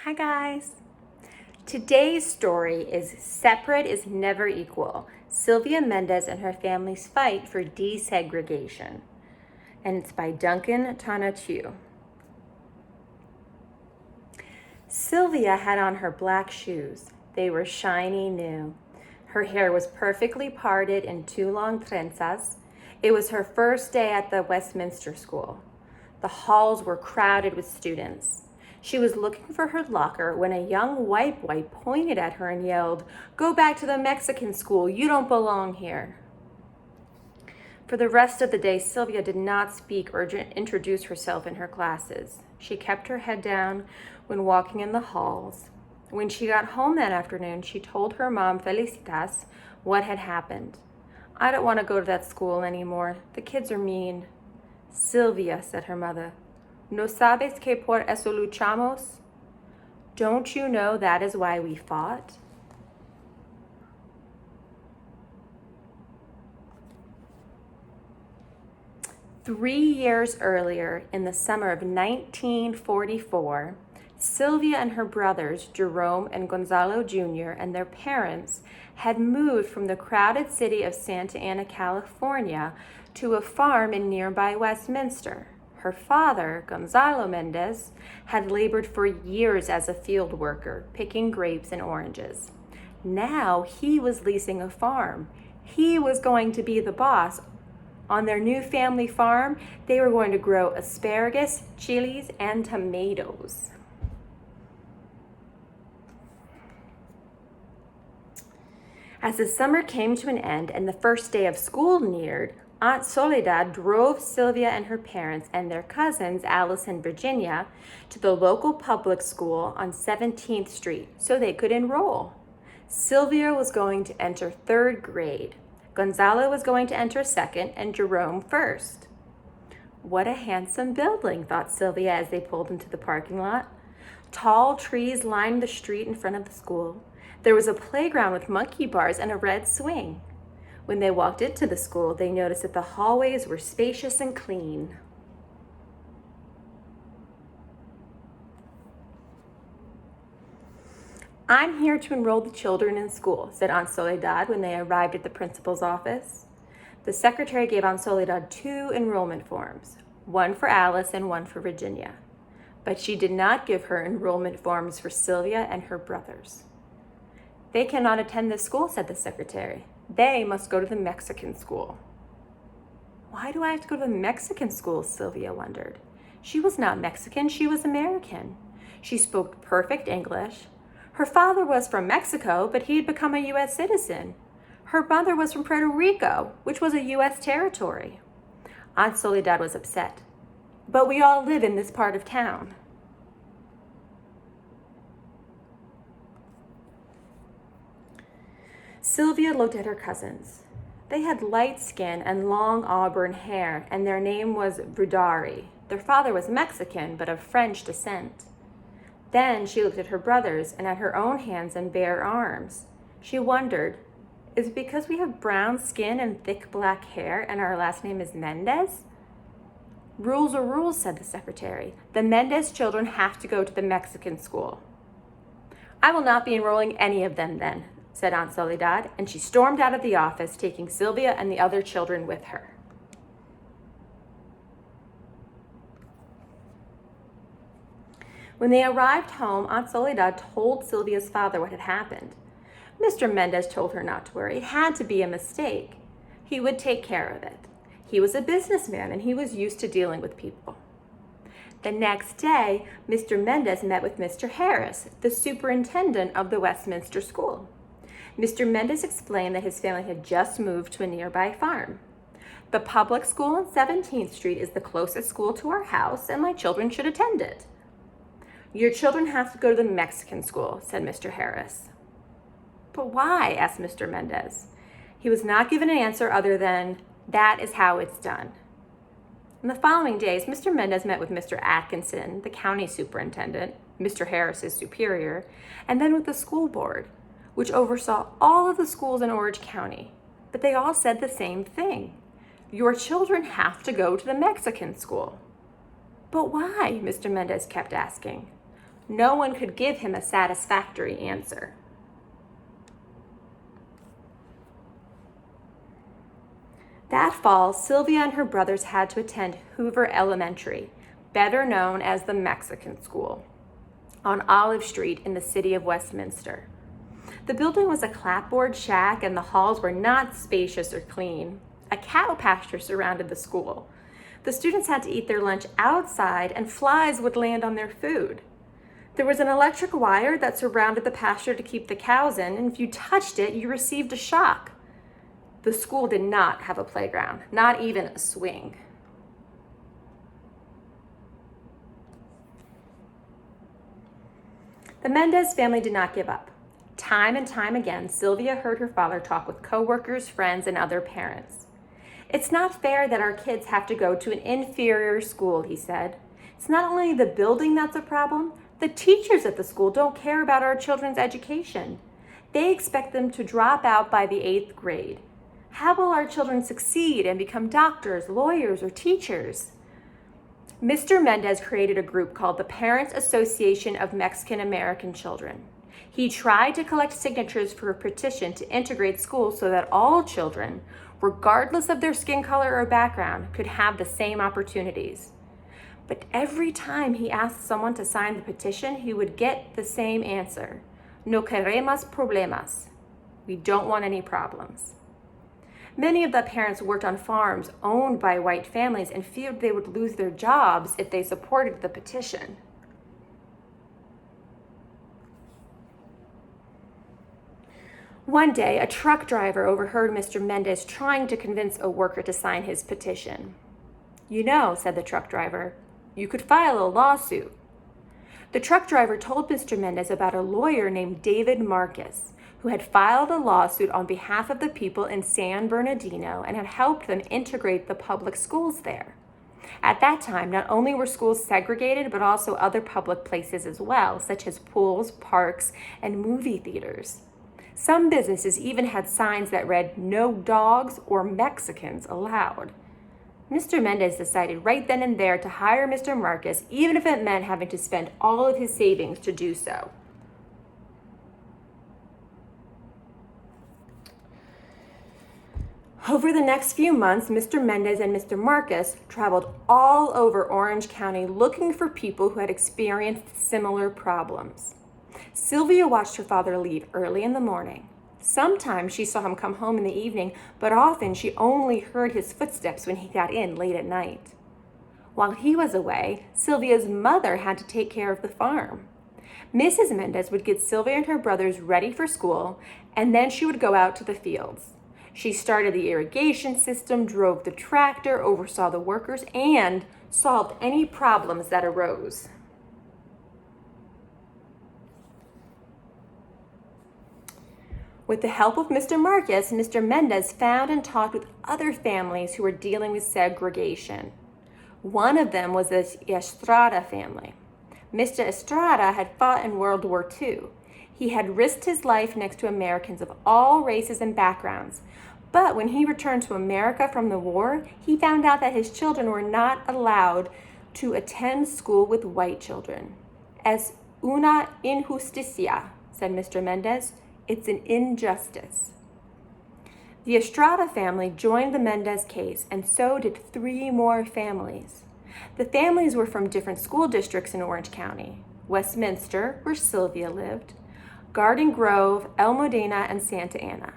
Hi guys! Today's story is Separate is Never Equal. Sylvia Mendez and her family's fight for desegregation. And it's by Duncan Tonatiuh. Sylvia had on her black shoes. They were shiny new. Her hair was perfectly parted in two long trenzas. It was her first day at the Westminster School. The halls were crowded with students. She was looking for her locker when a young white boy pointed at her and yelled, "Go back to the Mexican school, you don't belong here." For the rest of the day, Sylvia did not speak or introduce herself in her classes. She kept her head down when walking in the halls. When she got home that afternoon, she told her mom, Felicitas, what had happened. "I don't want to go to that school anymore. The kids are mean." "Sylvia," said her mother, "no sabes que por eso luchamos? Don't you know that is why we fought?" Three years earlier, in the summer of 1944, Sylvia and her brothers, Jerome and Gonzalo Jr., and their parents had moved from the crowded city of Santa Ana, California, to a farm in nearby Westminster. Her father, Gonzalo Mendez, had labored for years as a field worker, picking grapes and oranges. Now he was leasing a farm. He was going to be the boss. On their new family farm, they were going to grow asparagus, chilies, and tomatoes. As the summer came to an end and the first day of school neared, Aunt Soledad drove Sylvia and her parents and their cousins, Alice and Virginia, to the local public school on 17th Street so they could enroll. Sylvia was going to enter third grade. Gonzalo was going to enter second and Jerome first. What a handsome building, thought Sylvia as they pulled into the parking lot. Tall trees lined the street in front of the school. There was a playground with monkey bars and a red swing. When they walked into the school, they noticed that the hallways were spacious and clean. "I'm here to enroll the children in school," said Aunt Soledad when they arrived at the principal's office. The secretary gave Aunt Soledad two enrollment forms, one for Alice and one for Virginia. But she did not give her enrollment forms for Sylvia and her brothers. "They cannot attend this school," said the secretary. "They must go to the Mexican school." "Why do I have to go to the Mexican school?" Sylvia wondered. She was not Mexican, she was American. She spoke perfect English. Her father was from Mexico, but he had become a U.S. citizen. Her mother was from Puerto Rico, which was a U.S. territory. Aunt Soledad was upset. "But we all live in this part of town." Sylvia looked at her cousins. They had light skin and long auburn hair, and their name was Rudari. Their father was Mexican, but of French descent. Then she looked at her brothers and at her own hands and bare arms. She wondered, is it because we have brown skin and thick black hair and our last name is Mendez? "Rules are rules," said the secretary. "The Mendez children have to go to the Mexican school." "I will not be enrolling any of them then," said Aunt Soledad, and she stormed out of the office, taking Sylvia and the other children with her. When they arrived home, Aunt Soledad told Sylvia's father what had happened. Mr. Mendez told her not to worry. It had to be a mistake. He would take care of it. He was a businessman and he was used to dealing with people. The next day, Mr. Mendez met with Mr. Harris, the superintendent of the Westminster School. Mr. Mendez explained that his family had just moved to a nearby farm. "The public school on 17th Street is the closest school to our house, and my children should attend it." "Your children have to go to the Mexican school," said Mr. Harris. "But why?" asked Mr. Mendez. He was not given an answer other than, "That is how it's done." In the following days, Mr. Mendez met with Mr. Atkinson, the county superintendent, Mr. Harris's superior, and then with the school board, which oversaw all of the schools in Orange County. But they all said the same thing. Your children have to go to the Mexican school. But why? Mr. Mendez kept asking. No one could give him a satisfactory answer. That fall, Sylvia and her brothers had to attend Hoover Elementary, better known as the Mexican School, on Olive Street in the city of Westminster. The building was a clapboard shack and the halls were not spacious or clean. A cow pasture surrounded the school. The students had to eat their lunch outside and flies would land on their food. There was an electric wire that surrounded the pasture to keep the cows in, and if you touched it, you received a shock. The school did not have a playground, not even a swing. The Mendez family did not give up. Time and time again, Sylvia heard her father talk with coworkers, friends, and other parents. It's not fair that our kids have to go to an inferior school, he said. It's not only the building that's a problem, the teachers at the school don't care about our children's education. They expect them to drop out by the 8th grade. How will our children succeed and become doctors, lawyers, or teachers? Mr. Mendez created a group called the Parents Association of Mexican American Children. He tried to collect signatures for a petition to integrate schools so that all children, regardless of their skin color or background, could have the same opportunities. But every time he asked someone to sign the petition, he would get the same answer. No queremos problemas. We don't want any problems. Many of the parents worked on farms owned by white families and feared they would lose their jobs if they supported the petition. One day, a truck driver overheard Mr. Mendez trying to convince a worker to sign his petition. "You know," said the truck driver, "you could file a lawsuit." The truck driver told Mr. Mendez about a lawyer named David Marcus, who had filed a lawsuit on behalf of the people in San Bernardino and had helped them integrate the public schools there. At that time, not only were schools segregated, but also other public places as well, such as pools, parks, and movie theaters. Some businesses even had signs that read, "No dogs or Mexicans allowed." Mr. Mendez decided right then and there to hire Mr. Marcus, even if it meant having to spend all of his savings to do so. Over the next few months, Mr. Mendez and Mr. Marcus traveled all over Orange County looking for people who had experienced similar problems. Sylvia watched her father leave early in the morning. Sometimes she saw him come home in the evening, but often she only heard his footsteps when he got in late at night. While he was away, Sylvia's mother had to take care of the farm. Mrs. Mendez would get Sylvia and her brothers ready for school, and then she would go out to the fields. She started the irrigation system, drove the tractor, oversaw the workers, and solved any problems that arose. With the help of Mr. Marcus, Mr. Mendez found and talked with other families who were dealing with segregation. One of them was the Estrada family. Mr. Estrada had fought in World War II. He had risked his life next to Americans of all races and backgrounds. But when he returned to America from the war, he found out that his children were not allowed to attend school with white children. "Es una injusticia," said Mr. Mendez. "It's an injustice." The Estrada family joined the Mendez case, and so did 3 more families. The families were from different school districts in Orange County: Westminster, where Sylvia lived, Garden Grove, El Modena, and Santa Ana.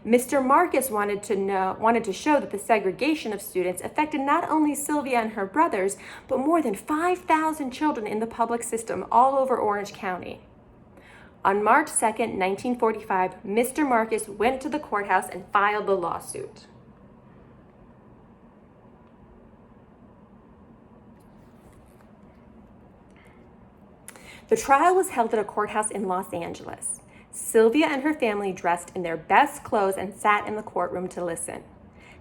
Mr. Marcus wanted to show that the segregation of students affected not only Sylvia and her brothers, but more than 5,000 children in the public system all over Orange County. On March 2nd, 1945, Mr. Marcus went to the courthouse and filed the lawsuit. The trial was held at a courthouse in Los Angeles. Sylvia and her family dressed in their best clothes and sat in the courtroom to listen.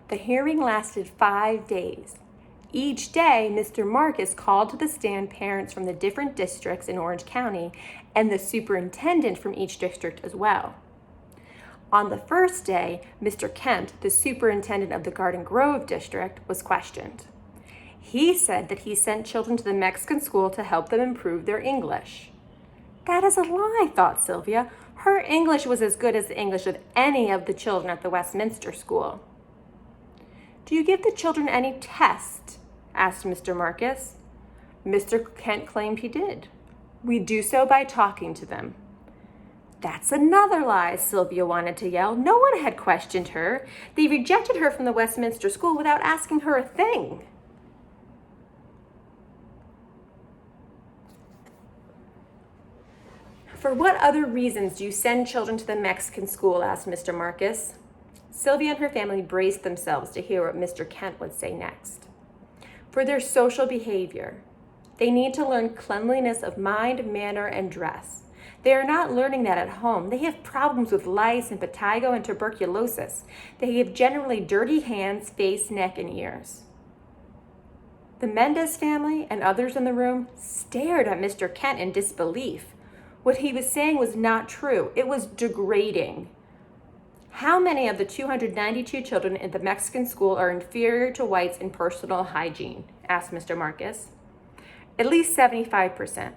The hearing lasted 5 days. Each day, Mr. Marcus called to the stand parents from the different districts in Orange County and the superintendent from each district as well. On the first day, Mr. Kent, the superintendent of the Garden Grove district, was questioned. He said that he sent children to the Mexican school to help them improve their English. That is a lie, thought Sylvia. Her English was as good as the English of any of the children at the Westminster School. Do you give the children any tests? Asked Mr. Marcus. Mr. Kent claimed he did. We do so by talking to them. That's another lie, Sylvia wanted to yell. No one had questioned her. They rejected her from the Westminster School without asking her a thing. For what other reasons do you send children to the Mexican school? Asked Mr. Marcus. Sylvia and her family braced themselves to hear what Mr. Kent would say next. For their social behavior. They need to learn cleanliness of mind, manner, and dress. They are not learning that at home. They have problems with lice and impetigo and tuberculosis. They have generally dirty hands, face, neck, and ears. The Mendez family and others in the room stared at Mr. Kent in disbelief. What he was saying was not true. It was degrading. How many of the 292 children in the Mexican school are inferior to whites in personal hygiene? Asked Mr. Marcus. At least 75%.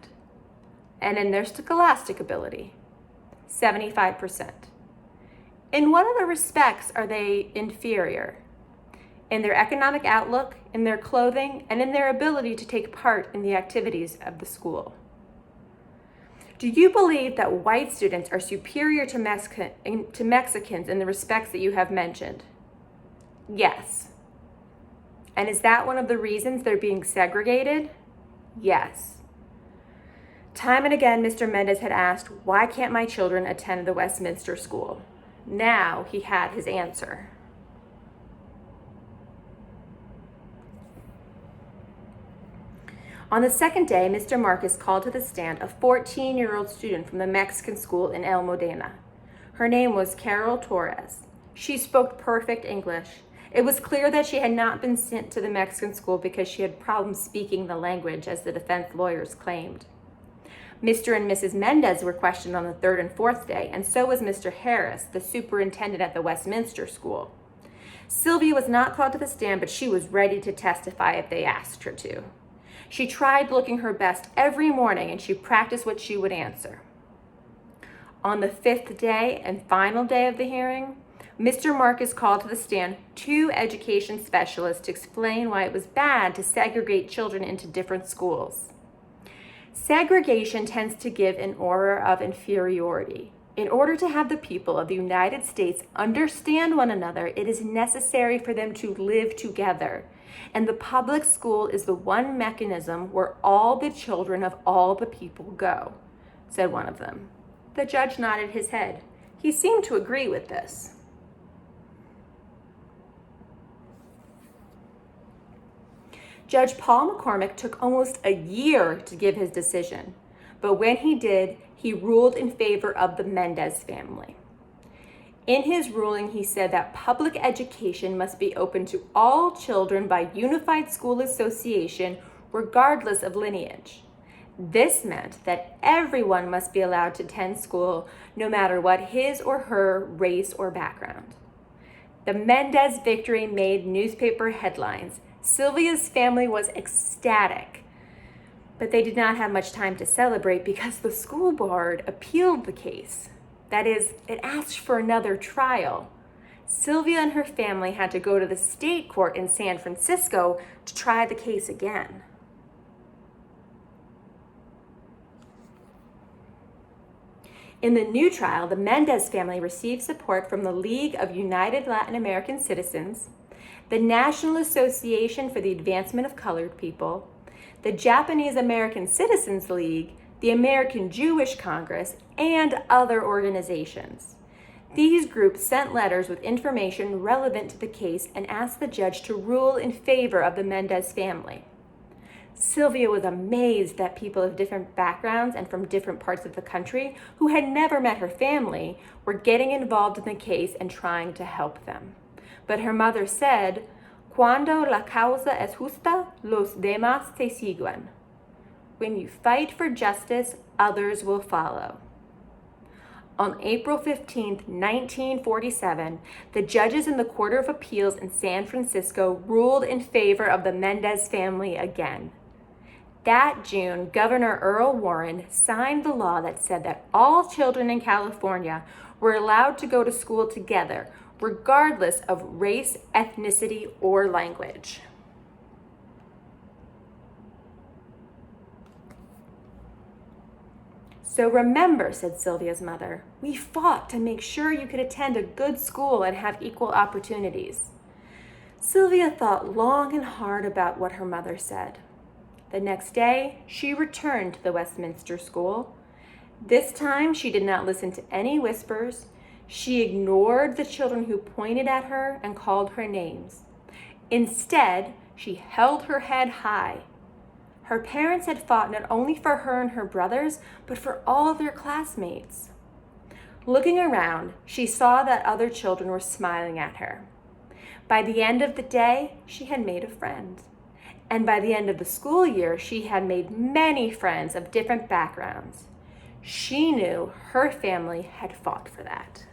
And in their scholastic ability, 75%. In what other respects are they inferior? In their economic outlook, in their clothing, and in their ability to take part in the activities of the school. Do you believe that white students are superior to Mexicans in the respects that you have mentioned? Yes. And is that one of the reasons they're being segregated? Yes. Time and again, Mr. Mendez had asked, why can't my children attend the Westminster School? Now he had his answer. On the second day, Mr. Marcus called to the stand a 14-year-old student from the Mexican school in El Modena. Her name was Carol Torres. She spoke perfect English. It was clear that she had not been sent to the Mexican school because she had problems speaking the language, as the defense lawyers claimed. Mr. and Mrs. Mendez were questioned on the third and fourth day, and so was Mr. Harris, the superintendent at the Westminster School. Sylvia was not called to the stand, but she was ready to testify if they asked her to. She tried looking her best every morning, and she practiced what she would answer. On the fifth day and final day of the hearing, Mr. Marcus called to the stand two education specialists to explain why it was bad to segregate children into different schools. Segregation tends to give an aura of inferiority. In order to have the people of the United States understand one another, it is necessary for them to live together. And the public school is the one mechanism where all the children of all the people go, said one of them. The judge nodded his head. He seemed to agree with this. Judge Paul McCormick took almost a year to give his decision, but when he did, he ruled in favor of the Mendez family. In his ruling, he said that public education must be open to all children by unified school association, regardless of lineage. This meant that everyone must be allowed to attend school, no matter what his or her race or background. The Mendez victory made newspaper headlines. Sylvia's family was ecstatic, but they did not have much time to celebrate because the school board appealed the case. That is, it asked for another trial. Sylvia and her family had to go to the state court in San Francisco to try the case again. In the new trial, the Mendez family received support from the League of United Latin American Citizens, the National Association for the Advancement of Colored People, the Japanese American Citizens League, the American Jewish Congress, and other organizations. These groups sent letters with information relevant to the case and asked the judge to rule in favor of the Mendez family. Sylvia was amazed that people of different backgrounds and from different parts of the country who had never met her family were getting involved in the case and trying to help them. But her mother said, "Cuando la causa es justa, los demás te siguen." When you fight for justice, others will follow. On April 15, 1947, the judges in the Court of Appeals in San Francisco ruled in favor of the Mendez family again. That June, Governor Earl Warren signed the law that said that all children in California were allowed to go to school together, regardless of race, ethnicity, or language. So remember, said Sylvia's mother, we fought to make sure you could attend a good school and have equal opportunities. Sylvia thought long and hard about what her mother said. The next day, she returned to the Westminster School. This time, she did not listen to any whispers. She ignored the children who pointed at her and called her names. Instead, she held her head high. Her parents had fought not only for her and her brothers, but for all their classmates. Looking around, she saw that other children were smiling at her. By the end of the day, she had made a friend. And by the end of the school year, she had made many friends of different backgrounds. She knew her family had fought for that.